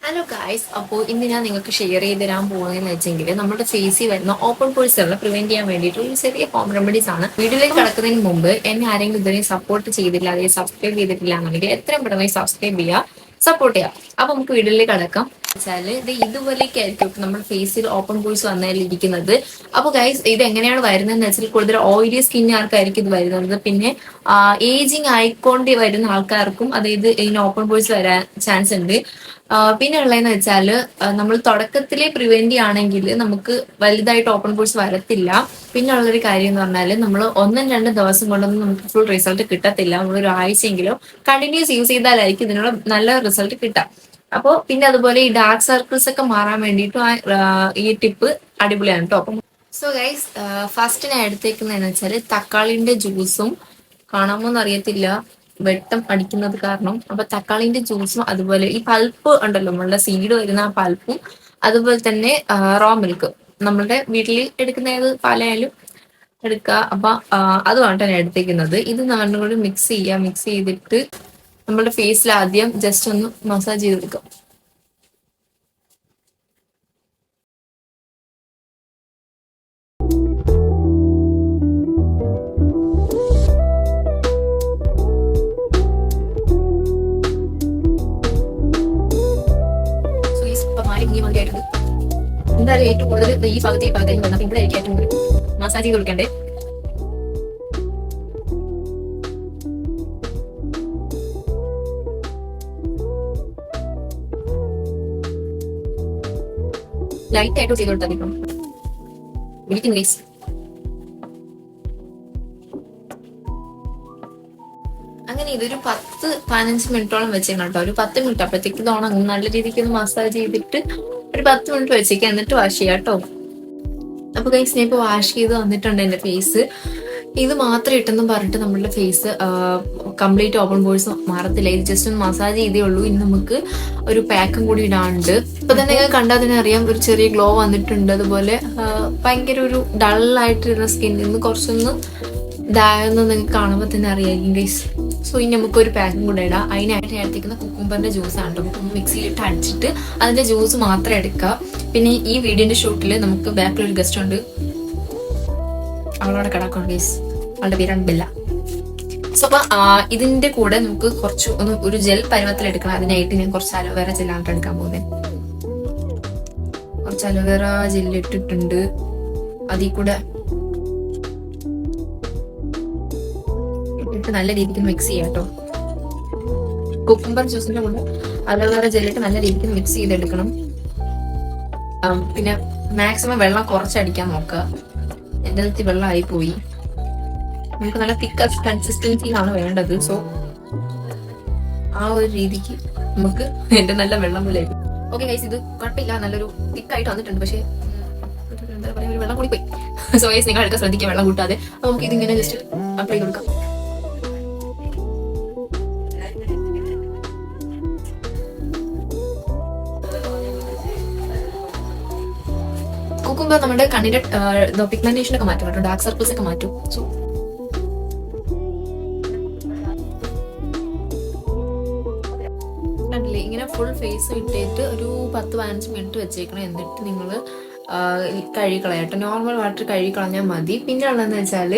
Hello guys, അപ്പോൾ ഇന്ന് ഞാൻ നിങ്ങൾക്ക് ഷെയർ ചെയ്ത് തരാൻ പോകുന്നതെന്ന് വെച്ചെങ്കിൽ നമ്മുടെ ഫേസിൽ വരുന്ന ഓപ്പൺ പോഴ്സുകൾ പ്രിവെന്റ് ചെയ്യാൻ വേണ്ടിയിട്ട് ഒരു ചെറിയ ഹോം റെമഡീസ് ആണ്. വീഡിയോയിലേക്ക് കടക്കുന്നതിന് മുമ്പ് എന്നെ ആരെങ്കിലും ഇതുവരെ സപ്പോർട്ട് ചെയ്തില്ല, അല്ലെങ്കിൽ സബ്സ്ക്രൈബ് ചെയ്തിട്ടില്ല എന്നുണ്ടെങ്കിൽ എത്രയും പെട്ടെന്ന് സബ്സ്ക്രൈബ് ചെയ്യുക, സപ്പോർട്ട് ചെയ്യുക. അപ്പൊ നമുക്ക് വീഡിയോയിലേക്ക് കടക്കാം. വെച്ചാല് ഇത് ഇതുപോലെയൊക്കെയായിരിക്കും നമ്മുടെ ഫേസിൽ ഓപ്പൺ പോഴ്സ് വന്നാലിരിക്കുന്നത്. അപ്പൊ ഗൈസ്, ഇത് എങ്ങനെയാണ് വരുന്നതെന്ന് വെച്ചാൽ കൂടുതൽ ഓയിലി സ്കിന്നുകാർക്കായിരിക്കും ഇത് വരുന്നത്. പിന്നെ ഏജിങ് ആയിക്കൊണ്ട് വരുന്ന ആൾക്കാർക്കും അതായത് ഇതിന് ഓപ്പൺ പോഴ്സ് വരാൻ ചാൻസ് ഉണ്ട്. പിന്നെ ഉള്ളതെന്ന് വെച്ചാൽ നമ്മൾ തുടക്കത്തിലെ പ്രിവെന്റ് ചെയ്യുകയാണെങ്കിൽ നമുക്ക് വലുതായിട്ട് ഓപ്പൺ പോഴ്സ് വരത്തില്ല. പിന്നെ ഉള്ളൊരു കാര്യം എന്ന് പറഞ്ഞാൽ നമ്മൾ 1-2 ദിവസം കൊണ്ടൊന്നും നമുക്ക് ഫുൾ റിസൾട്ട് കിട്ടത്തില്ല. നമ്മളൊരു ആഴ്ചയെങ്കിലും കണ്ടിന്യൂസ് യൂസ് ചെയ്താലായിരിക്കും ഇതിനുള്ള നല്ല റിസൾട്ട് കിട്ടുക. അപ്പോൾ പിന്നെ അതുപോലെ ഈ ഡാർക്ക് സർക്കിൾസ് ഒക്കെ മാറാൻ വേണ്ടിയിട്ടും ഈ ടിപ്പ് അടിപൊളിയാണ് കേട്ടോ. അപ്പം സോ ഗൈസ്, ഫസ്റ്റ് ഞാൻ എടുത്തേക്കുന്നതെന്ന് വെച്ചാൽ തക്കാളിന്റെ ജ്യൂസും, കാണാമോന്ന് അറിയത്തില്ല വെട്ടം അടിക്കുന്നത് കാരണം. അപ്പൊ തക്കാളിന്റെ ജ്യൂസും അതുപോലെ ഈ പൾപ്പ് ഉണ്ടല്ലോ, നമ്മളുടെ സീഡ് വരുന്ന ആ പൾപ്പും, അതുപോലെ തന്നെ റോ മിൽക്ക് നമ്മളുടെ വീട്ടിൽ എടുക്കുന്ന ഏത് പാലായാലും എടുക്കുക. അപ്പൊ അതുമാണ് ഞാൻ എടുത്തേക്കുന്നത്. ഇത് നാണ്ടും കൂടി മിക്സ് ചെയ്യുക. മിക്സ് ചെയ്തിട്ട് നമ്മുടെ ഫേസിൽ ആദ്യം ജസ്റ്റ് ഒന്ന് മസാജ് ചെയ്തെടുക്കാം. എന്തായാലും ഏറ്റവും കൂടുതൽ ഈ ഭാഗത്തേക്ക് വന്നാൽ ഇവിടെ ആയിരിക്കും ഏറ്റവും കൂടുതൽ മസാജ് ചെയ്ത് കൊടുക്കണ്ടേ. ലൈറ്റ് ആയിട്ട് ചെയ്ത് കൊടുത്താൽ ഇപ്പം ഇംഗ്ലീഷ്. അങ്ങനെ ഇതൊരു 10-15 മിനിറ്റോളം വെച്ചേക്കണം കേട്ടോ. ഒരു 10 മിനിറ്റ് അപ്പോഴത്തേക്ക് ഇത് ഉണങ്ങും. നല്ല രീതിക്ക് ഒന്ന് മസാജ് ചെയ്തിട്ട് ഒരു 10 മിനിറ്റ് വെച്ചേക്കാം, എന്നിട്ട് വാഷ് ചെയ്യാം കേട്ടോ. അപ്പൊ ഗൈസ്, ഞാൻ ഇപ്പൊ വാഷ് ചെയ്ത് വന്നിട്ടുണ്ട് എന്റെ ഫേസ്. ഇത് മാത്രം ഇട്ടെന്നും പറഞ്ഞിട്ട് നമ്മളുടെ ഫേസ് കംപ്ലീറ്റ് ഓപ്പൺ പോഴ്സ് മാറത്തില്ല. ഇത് ജസ്റ്റ് ഒന്ന് മസാജ് ചെയ്തേ ഉള്ളൂ. ഇനി നമുക്ക് ഒരു പാക്കും കൂടി ഇടാണ്ട്. ഇപ്പൊ തന്നെ കണ്ടാൽ തന്നെ അറിയാം ഒരു ചെറിയ ഗ്ലോ വന്നിട്ടുണ്ട്. അതുപോലെ ഭയങ്കര ഒരു ഡള്ളായിട്ടിരുന്ന സ്കിന്നിൽ നിന്ന് കുറച്ചൊന്ന് ഇതായെന്ന് നിങ്ങൾക്ക് കാണുമ്പോൾ തന്നെ അറിയായിരിക്കും ഗൈസ്. സോ ഇനി നമുക്ക് ഒരു പാക്കും കൂടെ ഇടാം. അതിനായിട്ട് ഞാൻ എടുത്തിരിക്കുന്ന കുക്കുംബറിന്റെ ജ്യൂസാണ് കേട്ടോ. മിക്സിയിലിട്ട് അടിച്ചിട്ട് അതിന്റെ ജ്യൂസ് മാത്രം എടുക്കുക. പിന്നെ ഈ വീഡിയോന്റെ ഷൂട്ടിൽ നമുക്ക് ബാക്കിൽ ഒരു ഗസ്റ്റ് ഉണ്ട്, അവളോടെ കിടക്കണം ഗൈസ്. അവളുടെ പേരാണ് ബെല്ല. സോ അപ്പൊ ഇതിന്റെ കൂടെ നമുക്ക് കുറച്ച് ഒരു ജെൽ പരുവത്തിൽ എടുക്കണം. അതിനായിട്ട് ഞാൻ കുറച്ച് അലോവേറ ജെല്ലാണ് എടുക്കാൻ പോകുന്നത്. കുറച്ച് അലോവേറ ജെല്ല് ഇട്ടിട്ടുണ്ട്. അതിൽ കൂടെ ഇട്ടിട്ട് നല്ല രീതിക്ക് മിക്സ് ചെയ്യാം കേട്ടോ. കുക്കുംബർ ജ്യൂസിന്റെ കൂടെ അലോവേറ ജെല്ലിട്ട് നല്ല രീതിക്ക് മിക്സ് ചെയ്തെടുക്കണം. പിന്നെ മാക്സിമം വെള്ളം കുറച്ചടിക്കാൻ നോക്കുക. എന്റെ അടുത്ത് വെള്ളമായി പോയി. നമുക്ക് നല്ല തിക്ക് കൺസിസ്റ്റൻസിയിലാണ് വേണ്ടത്. സോ ആ ഒരു രീതിക്ക് നമുക്ക് എന്റെ നല്ല വെള്ളം പോലെ. ഓക്കെ ഗൈസ്, ഇത് കുഴപ്പമില്ല, നല്ലൊരു തിക്കായിട്ട് വന്നിട്ടുണ്ട്. പക്ഷെ എന്താ പറയാ, ഒരു വെള്ളം കൂടി പോയി. സോ ഗൈസ്, നിങ്ങൾ എടുക്കാൻ ശ്രദ്ധിക്കുക വെള്ളം കൂട്ടാതെ. അപ്പൊ നമുക്ക് ഇതിങ്ങനെ ജസ്റ്റ് അപ്ലൈ ചെയ്ത് കൊടുക്കാം. കുക്കുംബർ നമ്മുടെ കണ്ണിന്റെ പിഗ്മെന്റേഷൻ ഒക്കെ മാറ്റും കേട്ടോ, ഡാർക്ക് സർക്കിൾസ് ഒക്കെ മാറ്റും. സോ കണ്ടില്ലേ, ഇങ്ങനെ ഫുൾ ഫേസ് ഇട്ടിട്ട് ഒരു 10-15 മിനിറ്റ് വെച്ചേക്കണം. എന്നിട്ട് നിങ്ങൾ കഴുകിക്കളയാട്ടോ. നോർമൽ വാട്ടർ കഴുകിക്കളഞ്ഞാൽ മതി. പിന്നെ ഉള്ളതെന്ന് വെച്ചാൽ,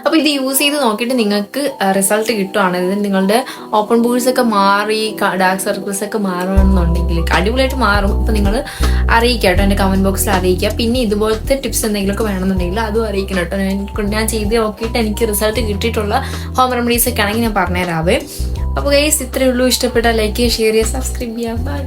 അപ്പൊ ഇത് യൂസ് ചെയ്ത് നോക്കിയിട്ട് നിങ്ങൾക്ക് റിസൾട്ട് കിട്ടുവാണ്. ഇത് നിങ്ങളുടെ ഓപ്പൺ പോഴ്സ് ഒക്കെ മാറി ഡാർക്ക് സർക്കിൾസ് ഒക്കെ മാറുകയാണെന്നുണ്ടെങ്കിൽ അടിപൊളിയായിട്ട് മാറും. അപ്പൊ നിങ്ങൾ അറിയിക്കാം കേട്ടോ, എന്റെ കമന്റ് ബോക്സിൽ അറിയിക്കുക. പിന്നെ ഇതുപോലത്തെ ടിപ്സ് എന്തെങ്കിലുമൊക്കെ വേണമെന്നുണ്ടെങ്കിൽ അതും അറിയിക്കണം കേട്ടോ. ഞാൻ ചെയ്ത് നോക്കിയിട്ട് എനിക്ക് റിസൾട്ട് കിട്ടിയിട്ടുള്ള ഹോം റെമഡീസ് ഒക്കെ ആണെങ്കിൽ ഞാൻ പറഞ്ഞുതരാവേ. അപ്പൊ ഗൈസ്, ഇത്രയേ ഉള്ളൂ. ഇഷ്ടപ്പെട്ടാൽ ലൈക്ക് ചെയ്യുക, ഷെയർ ചെയ്യുക, സബ്സ്ക്രൈബ് ചെയ്യുക. ബൈ.